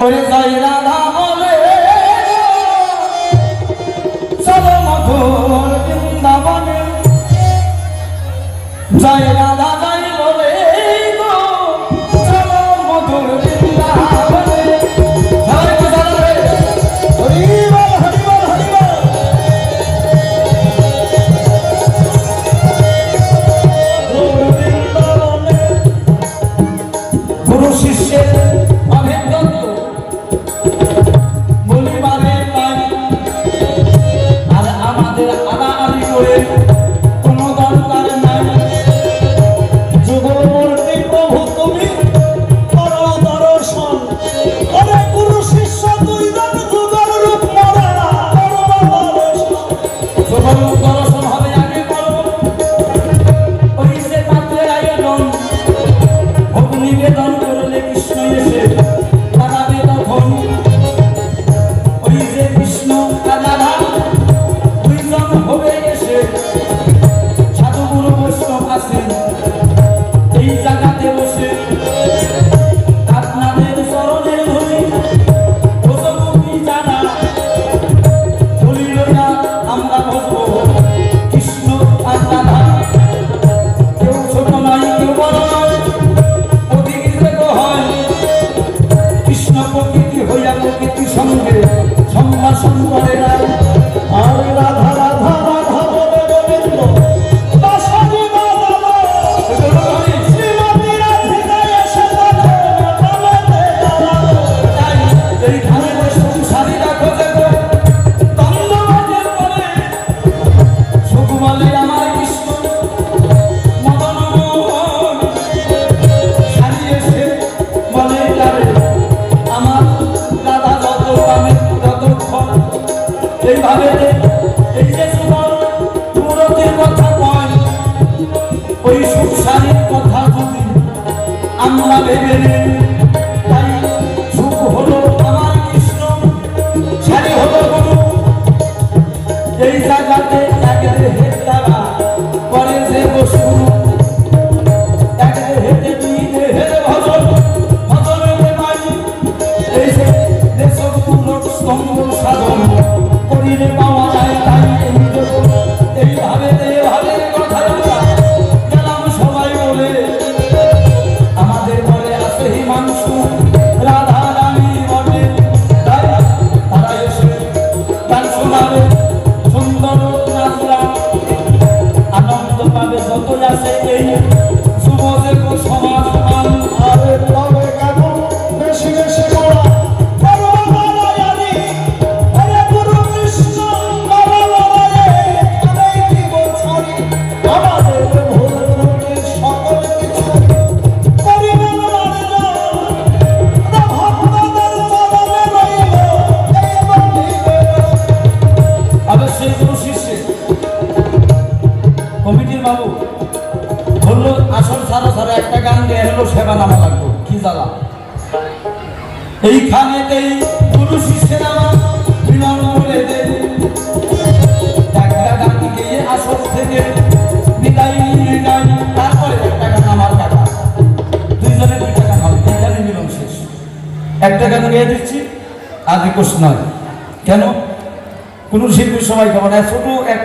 ওরে জয় রাধা বলে চলো মধুর বৃন্দাবনে, জয় রাধা জয় বলে চলো মধুর বৃন্দাবনে। সবাই একটু জানাবে হরি বল হরি বল হরি বল। গুরু শিষ্যের এইভাবে এই যে মূরতের কথা কয়, ওই সংসারের কথা যদি আমরা ভেবে নিই, তাই সুখ হলো আমার কৃষ্ণ, সারি হলো গুরু। এই জায়গাতে একের হেতারা করে যে বসু, একের হেতে দুই দেহের ভজন, ভজনের মাই এই যে দেশক লোক স্তম্ভ সাধন করিলে পাওয়া যায়। তাই এইভাবে এইভাবে কথা গেলাম সবাই বলে, আমাদের ঘরে আছে হিমাংশু রাধা রানী বটে, তাই তারা এসে গান শোনাবে, সুন্দর নাচরা আনন্দ পাবে যত আছে এই যুবদের সমাজ মান। আরে তবে কেন বেশি বেশি বলা কমিটির বাবু বললো আসল সারা সারা একটা গান গেয়ে হলো সেবা নামা লাগবো, কি জ্বালা। এইখানেতেই গুরু শিষ্যের আমার বিমান বলে দেন, একটা গান গিয়ে আসল থেকে বিদায় নিয়ে যায়, তারপরে একটা গান আমার কাটা, দুইজনের দুইটা গান হবে, এইখানে মিলন শেষ। একটা গান গেয়ে দিচ্ছি আর রিকোয়েস্ট নয়, কেন কোনো শিল্পীর সময় কেমন ছোট এক